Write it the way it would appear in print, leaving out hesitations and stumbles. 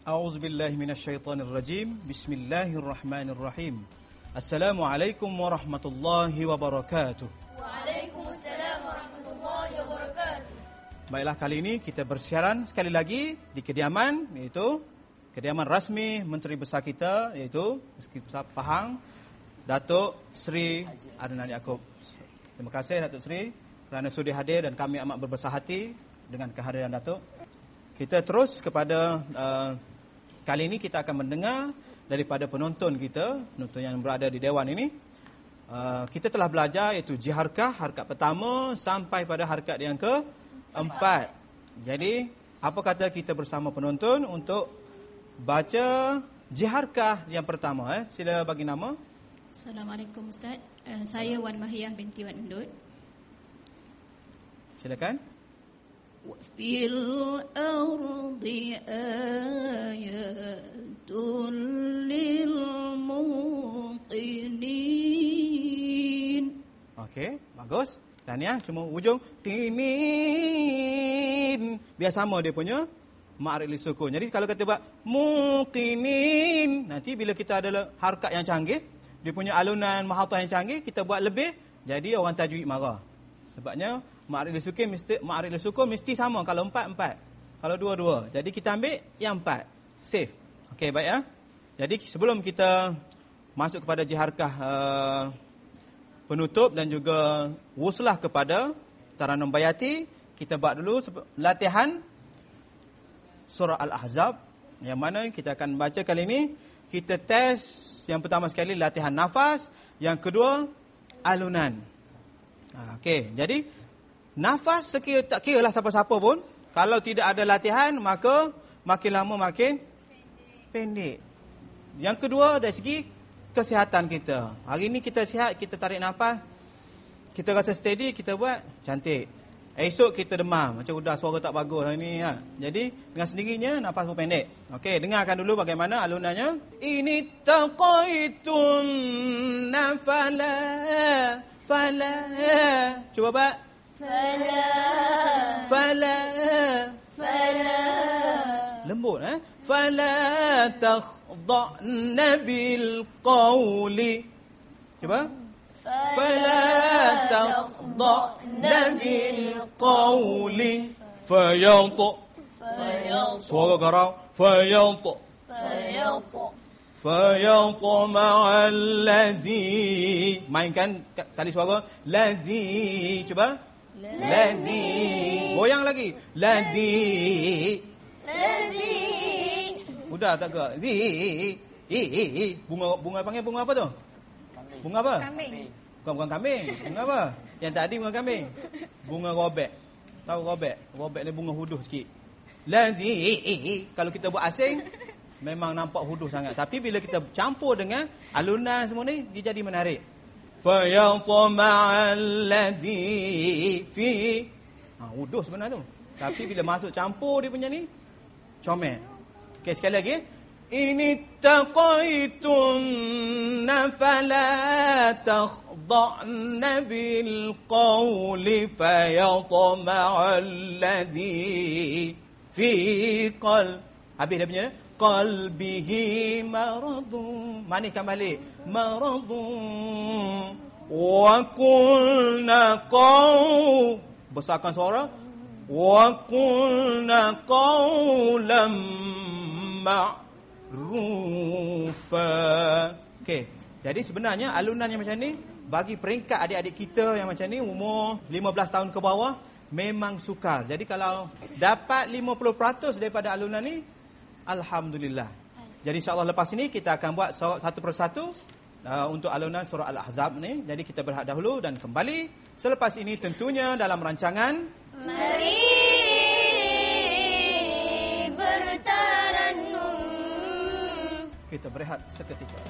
A'udzubillahi minasyaitonirrajim. Bismillahirrahmanirrahim. Assalamualaikum warahmatullahi wabarakatuh. Waalaikumsalam warahmatullahi wabarakatuh. Baiklah, kali ini kita bersiaran sekali lagi di kediaman, iaitu kediaman rasmi Menteri Besar kita, iaitu Menteri Besar Pahang, Datuk Seri Adnan Yaakob. Terima kasih Datuk Seri kerana sudi hadir dan kami amat berbesar hati dengan kehadiran Datuk. Kita terus kepada kali ini kita akan mendengar daripada penonton kita, penonton yang berada di Dewan ini. Kita telah belajar iaitu jiharkah, harkat pertama sampai pada harkat yang keempat. Jadi, apa kata kita bersama penonton untuk baca jiharkah yang pertama? Sila bagi nama. Assalamualaikum Ustaz. Saya Wan Mahiyah binti Wan Endut. Silakan. وفي الأرض آيات للموقنين. Okey, bagus. Tahniah, cuma ujung tinin. Biar sama dia punya ma'rif li sukun. Jadi kalau kata buat muqinin, nanti bila kita ada harkat yang canggih, dia punya alunan mahatah yang canggih, kita buat lebih, jadi orang tajwid marah. Sebabnya ma'rif li sukun mesti sama. Kalau 4, 4. Kalau 2, 2. Jadi kita ambil yang 4. Safe. Okey, baik ya. Jadi sebelum kita masuk kepada jiharkah penutup dan juga wuslah kepada Taranum Bayati, kita buat dulu latihan surah Al-Ahzab, yang mana kita akan baca kali ini. Kita test yang pertama sekali latihan nafas, yang kedua alunan. Okey, jadi nafas tak kira lah siapa-siapa pun. Kalau tidak ada latihan, maka makin lama makin pendek. Yang kedua, dari segi kesihatan kita. Hari ini kita sihat, kita tarik nafas, kita rasa steady, kita buat cantik. Esok kita demam, macam udah suara tak bagus hari ni. Jadi dengan sendirinya nafas pun pendek. Okey, dengarkan dulu bagaimana alunannya. Ini taqaitun nafala fala. Cuba buat. Fala. Lembut Fala takhda'na bil qawli. Cuba. Fala takhda'na bil qawli. Fayadha. Suara garau. Fayadha. Fayatma'a alladhi. Mainkan tali suara. Ladhi. Cuba. Ladhi. Goyang lagi. Ladhi. Udah tak ke? Bunga panggil bunga apa tu? Bunga apa? Kambing. Bukan kambing. Bunga apa? Yang tadi bunga kambing. Bunga robek. Tahu robek? Robek ni bunga huduh sikit. Ladhi. Kalau kita buat asing, memang nampak huduh sangat. Tapi bila kita campur dengan alunan semua ni, dia jadi menarik. Fayatma'alladhi fi. Huduh sebenarnya tu. Tapi bila masuk campur dia punya ni, comel. Okey, sekali lagi. Ini taqaitun fala takhda'na bil qawli fayatma'alladhi fi qal. Habis dia punya qalbihi maradun. Maniskan balik. Maradun. Wa qulna qaw. Besarkan suara. Wa qulna qawlan ma'rufa. Okey. Jadi sebenarnya alunan yang macam ni, bagi peringkat adik-adik kita yang macam ni, umur 15 tahun ke bawah, memang sukar. Jadi kalau dapat 50% daripada alunan ni, alhamdulillah. Jadi insya-Allah lepas ini kita akan buat satu persatu untuk alunan surah Al-Ahzab ni. Jadi kita berehat dahulu dan kembali selepas ini tentunya dalam rancangan Mari bertarannum. kita berehat seketika.